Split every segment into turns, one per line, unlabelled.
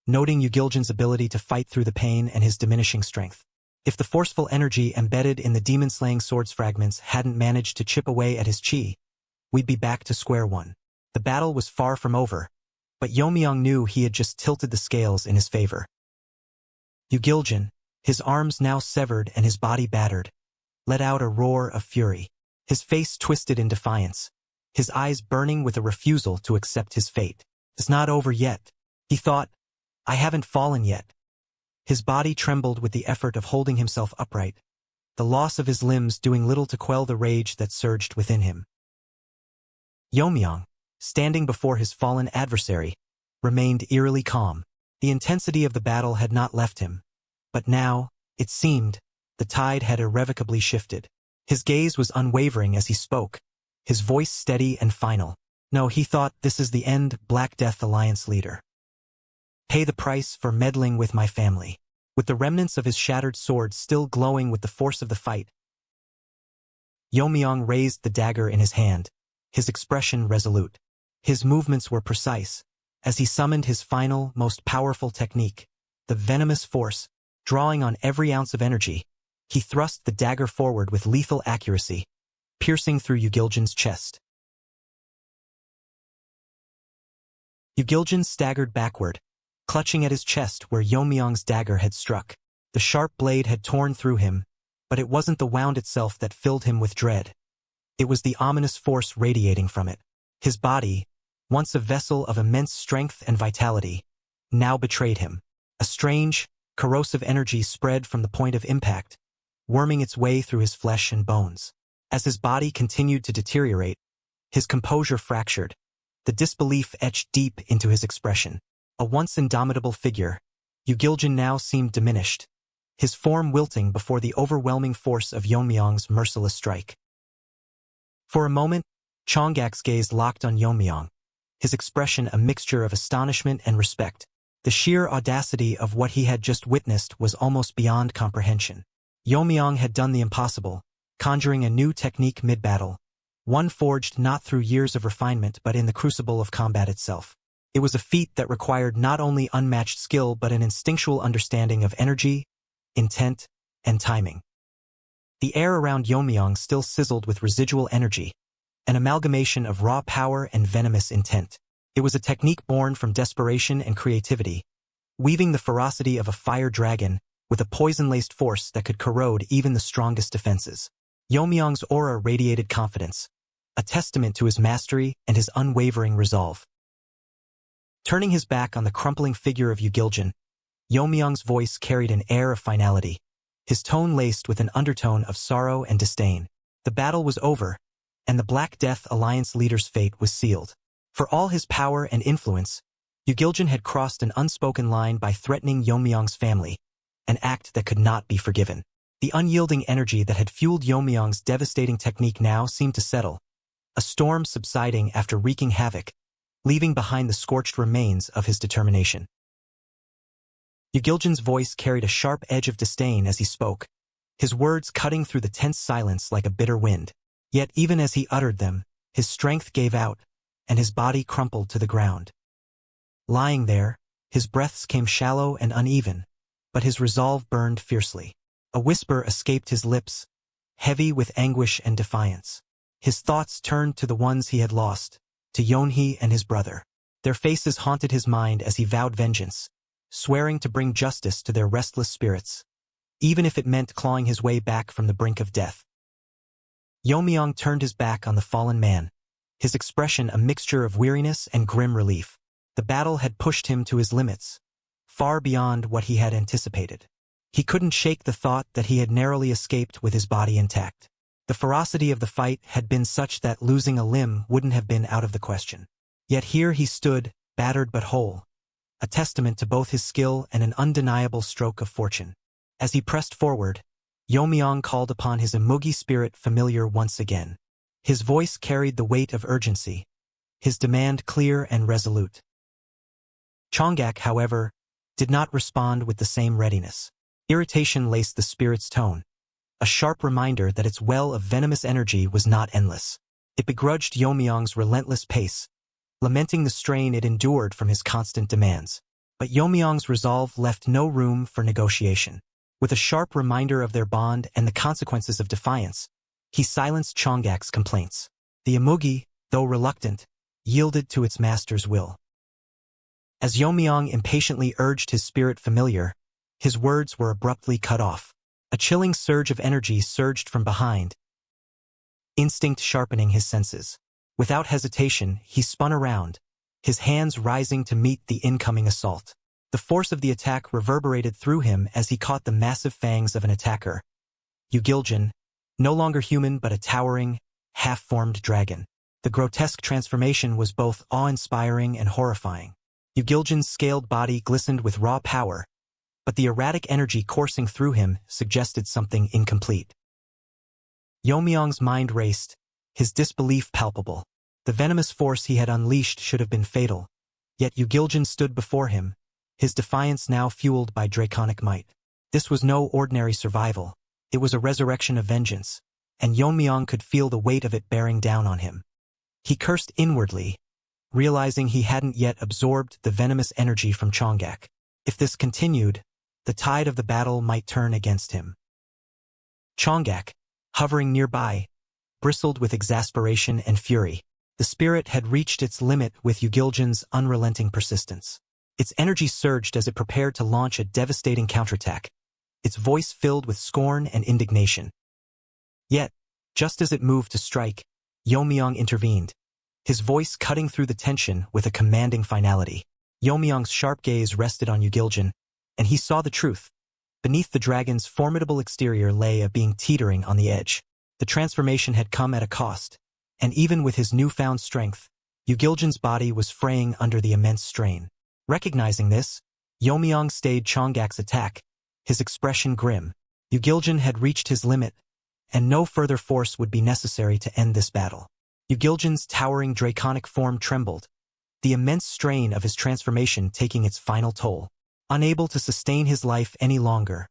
noting Yugiljan's ability to fight through the pain and his diminishing strength. If the forceful energy embedded in the demon-slaying sword's fragments hadn't managed to chip away at his chi, we'd be back to square one. The battle was far from over, but Yeon-Myeong knew he had just tilted the scales in his favor. Yugiljan, his arms now severed and his body battered, let out a roar of fury. His face twisted in defiance, his eyes burning with a refusal to accept his fate. It's not over yet, he thought. I haven't fallen yet. His body trembled with the effort of holding himself upright, the loss of his limbs doing little to quell the rage that surged within him. Yeon-Myeong, standing before his fallen adversary, remained eerily calm. The intensity of the battle had not left him, but now, it seemed, the tide had irrevocably shifted. His gaze was unwavering as he spoke, his voice steady and final. No, he thought, this is the end, Black Death Alliance leader. Pay the price for meddling with my family. With the remnants of his shattered sword still glowing with the force of the fight, Yeon-Myeong raised the dagger in his hand, his expression resolute. His movements were precise, as he summoned his final, most powerful technique, the venomous force. Drawing on every ounce of energy, he thrust the dagger forward with lethal accuracy, piercing through Yugiljan's chest. Yugiljan staggered backward, clutching at his chest where Yeon-Myeong's dagger had struck. The sharp blade had torn through him, but it wasn't the wound itself that filled him with dread. It was the ominous force radiating from it. His body, once a vessel of immense strength and vitality, now betrayed him. A strange, corrosive energy spread from the point of impact, worming its way through his flesh and bones. As his body continued to deteriorate, his composure fractured, the disbelief etched deep into his expression. A once indomitable figure, Yugiljan now seemed diminished, his form wilting before the overwhelming force of Yeon-Myeong's merciless strike. For a moment, Chonggak's gaze locked on Yeon-Myeong, his expression a mixture of astonishment and respect. The sheer audacity of what he had just witnessed was almost beyond comprehension. Yeon-Myeong had done the impossible, conjuring a new technique mid-battle, one forged not through years of refinement but in the crucible of combat itself. It was a feat that required not only unmatched skill but an instinctual understanding of energy, intent, and timing. The air around Yeon-Myeong still sizzled with residual energy, an amalgamation of raw power and venomous intent. It was a technique born from desperation and creativity, weaving the ferocity of a fire dragon with a poison-laced force that could corrode even the strongest defenses. Yeon-Myeong's aura radiated confidence, a testament to his mastery and his unwavering resolve. Turning his back on the crumpling figure of Yugiljan, Yeon-Myeong's voice carried an air of finality, his tone laced with an undertone of sorrow and disdain. The battle was over, and the Black Death Alliance leader's fate was sealed. For all his power and influence, Yugiljan had crossed an unspoken line by threatening Yeon-Myeong's family, an act that could not be forgiven. The unyielding energy that had fueled Yeon-Myeong's devastating technique now seemed to settle, a storm subsiding after wreaking havoc, leaving behind the scorched remains of his determination. Yugiljan's voice carried a sharp edge of disdain as he spoke, his words cutting through the tense silence like a bitter wind. Yet even as he uttered them, his strength gave out, and his body crumpled to the ground. Lying there, his breaths came shallow and uneven, but his resolve burned fiercely. A whisper escaped his lips, heavy with anguish and defiance. His thoughts turned to the ones he had lost, to Yeonhee and his brother. Their faces haunted his mind as he vowed vengeance, swearing to bring justice to their restless spirits, even if it meant clawing his way back from the brink of death. Yeon-Myeong turned his back on the fallen man, his expression a mixture of weariness and grim relief. The battle had pushed him to his limits, far beyond what he had anticipated. He couldn't shake the thought that he had narrowly escaped with his body intact. The ferocity of the fight had been such that losing a limb wouldn't have been out of the question. Yet here he stood, battered but whole, a testament to both his skill and an undeniable stroke of fortune. As he pressed forward, Yeon-Myeong called upon his Imugi spirit familiar once again. His voice carried the weight of urgency, his demand clear and resolute. Chonggak, however, did not respond with the same readiness. Irritation laced the spirit's tone, a sharp reminder that its well of venomous energy was not endless. It begrudged Yeon-Myeong's relentless pace, lamenting the strain it endured from his constant demands. But Yeon-Myeong's resolve left no room for negotiation. With a sharp reminder of their bond and the consequences of defiance, he silenced Chonggak's complaints. The Imugi, though reluctant, yielded to its master's will. As Yeon-Myeong impatiently urged his spirit familiar, his words were abruptly cut off. A chilling surge of energy surged from behind, instinct sharpening his senses. Without hesitation, he spun around, his hands rising to meet the incoming assault. The force of the attack reverberated through him as he caught the massive fangs of an attacker. Yu-Giljan, no longer human but a towering, half-formed dragon. The grotesque transformation was both awe-inspiring and horrifying. Yu-Giljan's scaled body glistened with raw power, but the erratic energy coursing through him suggested something incomplete. Yeon-Myeong's mind raced, his disbelief palpable. The venomous force he had unleashed should have been fatal, yet Yu-Giljan stood before him, his defiance now fueled by draconic might. This was no ordinary survival, it was a resurrection of vengeance, and Yeon-Myeong could feel the weight of it bearing down on him. He cursed inwardly, realizing he hadn't yet absorbed the venomous energy from Chonggak. If this continued, the tide of the battle might turn against him. Chonggak, hovering nearby, bristled with exasperation and fury. The spirit had reached its limit with Yu-Giljan's unrelenting persistence. Its energy surged as it prepared to launch a devastating counterattack, its voice filled with scorn and indignation. Yet, just as it moved to strike, Yeon-Myeong intervened, his voice cutting through the tension with a commanding finality. Yeon-Myeong's sharp gaze rested on Yu-Giljan, and he saw the truth. Beneath the dragon's formidable exterior lay a being teetering on the edge. The transformation had come at a cost, and even with his newfound strength, Yu-Giljan's body was fraying under the immense strain. Recognizing this, Yeon-Myeong stayed Chonggak's attack, his expression grim. Yu-Giljan had reached his limit, and no further force would be necessary to end this battle. Yu-Giljan's towering draconic form trembled, the immense strain of his transformation taking its final toll. Unable to sustain his life any longer,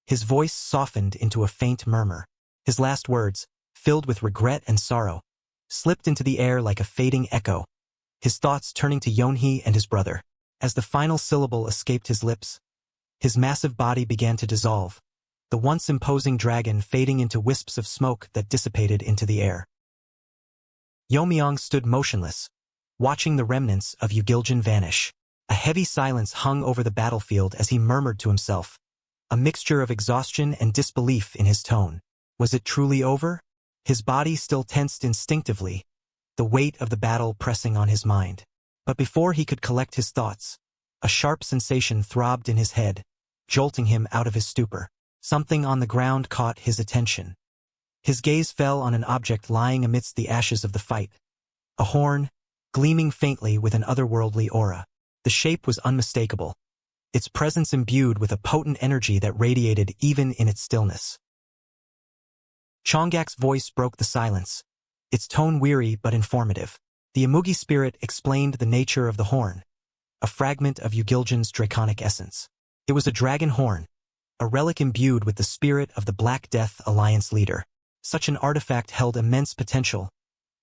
his voice softened into a faint murmur. His last words, filled with regret and sorrow, slipped into the air like a fading echo, his thoughts turning to Yeonhee and his brother. As the final syllable escaped his lips, his massive body began to dissolve, the once imposing dragon fading into wisps of smoke that dissipated into the air. Yeon-Myeong stood motionless, watching the remnants of Yu-Giljan vanish. A heavy silence hung over the battlefield as he murmured to himself, a mixture of exhaustion and disbelief in his tone. Was it truly over? His body still tensed instinctively, the weight of the battle pressing on his mind. But before he could collect his thoughts, a sharp sensation throbbed in his head, jolting him out of his stupor. Something on the ground caught his attention. His gaze fell on an object lying amidst the ashes of the fight. A horn, gleaming faintly with an otherworldly aura. The shape was unmistakable, its presence imbued with a potent energy that radiated even in its stillness. Chonggak's voice broke the silence, its tone weary but informative. The Imugi spirit explained the nature of the horn, a fragment of Yu-Giljan's draconic essence. It was a dragon horn, a relic imbued with the spirit of the Black Death Alliance leader. Such an artifact held immense potential,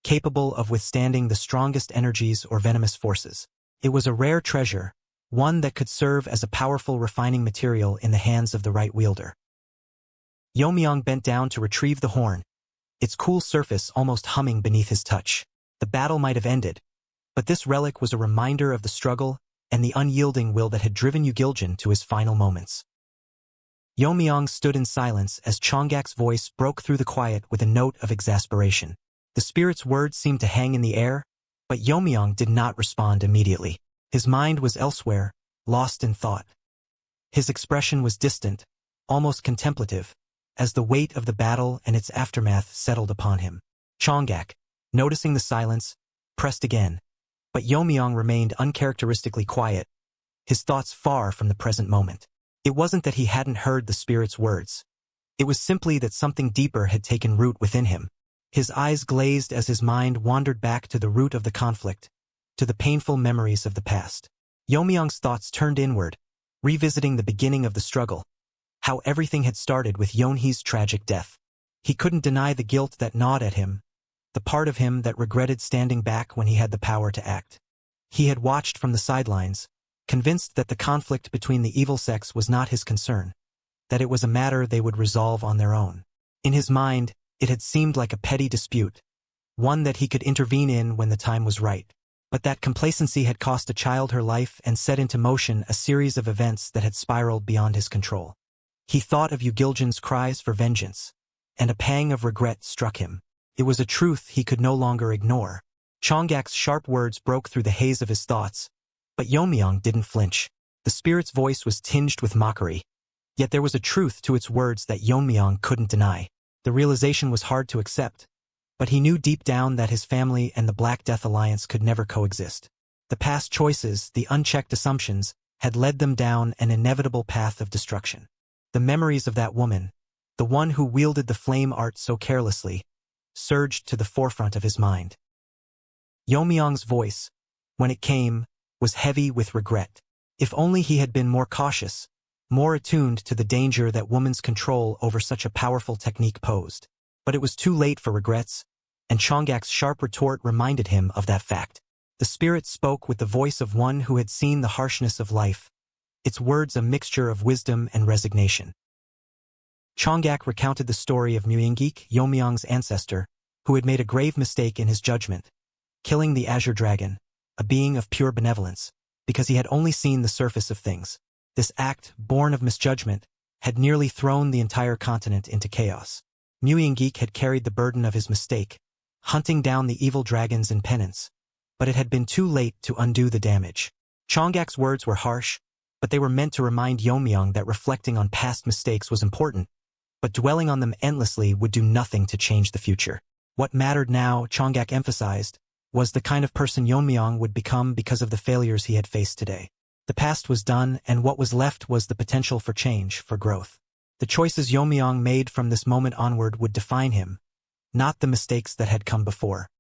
capable of withstanding the strongest energies or venomous forces. It was a rare treasure, one that could serve as a powerful refining material in the hands of the right wielder. Yeon-Myeong bent down to retrieve the horn, its cool surface almost humming beneath his touch. The battle might have ended, but this relic was a reminder of the struggle and the unyielding will that had driven Yu-Giljan to his final moments. Yeon-Myeong stood in silence as Chonggak's voice broke through the quiet with a note of exasperation. The spirit's words seemed to hang in the air, but Yeon-Myeong did not respond immediately. His mind was elsewhere, lost in thought. His expression was distant, almost contemplative, as the weight of the battle and its aftermath settled upon him. Chonggak, noticing the silence, pressed again, but Yeon-Myeong remained uncharacteristically quiet, his thoughts far from the present moment. It wasn't that he hadn't heard the spirit's words. It was simply that something deeper had taken root within him. His eyes glazed as his mind wandered back to the root of the conflict, to the painful memories of the past. Yeon-Myeong's thoughts turned inward, revisiting the beginning of the struggle, how everything had started with Yeonhee's tragic death. He couldn't deny the guilt that gnawed at him, the part of him that regretted standing back when he had the power to act. He had watched from the sidelines, convinced that the conflict between the evil sects was not his concern, that it was a matter they would resolve on their own. In his mind, it had seemed like a petty dispute, one that he could intervene in when the time was right. But that complacency had cost a child her life and set into motion a series of events that had spiraled beyond his control. He thought of Ugiljan's cries for vengeance, and a pang of regret struck him. It was a truth he could no longer ignore. Chonggak's sharp words broke through the haze of his thoughts, but Yeon-Myeong didn't flinch. The spirit's voice was tinged with mockery, yet there was a truth to its words that Yeon-Myeong couldn't deny. The realization was hard to accept, but he knew deep down that his family and the Black Death Alliance could never coexist. The past choices, the unchecked assumptions, had led them down an inevitable path of destruction. The memories of that woman, the one who wielded the flame art so carelessly, surged to the forefront of his mind. Yeon-Myeong's voice, when it came, was heavy with regret. If only he had been more cautious, more attuned to the danger that woman's control over such a powerful technique posed. But it was too late for regrets, and Chonggak's sharp retort reminded him of that fact. The spirit spoke with the voice of one who had seen the harshness of life, its words a mixture of wisdom and resignation. Chonggak recounted the story of Myeonggik, Yeon-Myeong's ancestor, who had made a grave mistake in his judgment, killing the Azure Dragon, a being of pure benevolence, because he had only seen the surface of things. This act, born of misjudgment, had nearly thrown the entire continent into chaos. Myeonggik had carried the burden of his mistake, hunting down the evil dragons in penance, but it had been too late to undo the damage. Chonggak's words were harsh, but they were meant to remind Yeon-Myeong that reflecting on past mistakes was important, but dwelling on them endlessly would do nothing to change the future. What mattered now, Chonggak emphasized, was the kind of person Yeon-Myeong would become because of the failures he had faced today. The past was done, and what was left was the potential for change, for growth. The choices Yeon-Myeong made from this moment onward would define him, not the mistakes that had come before.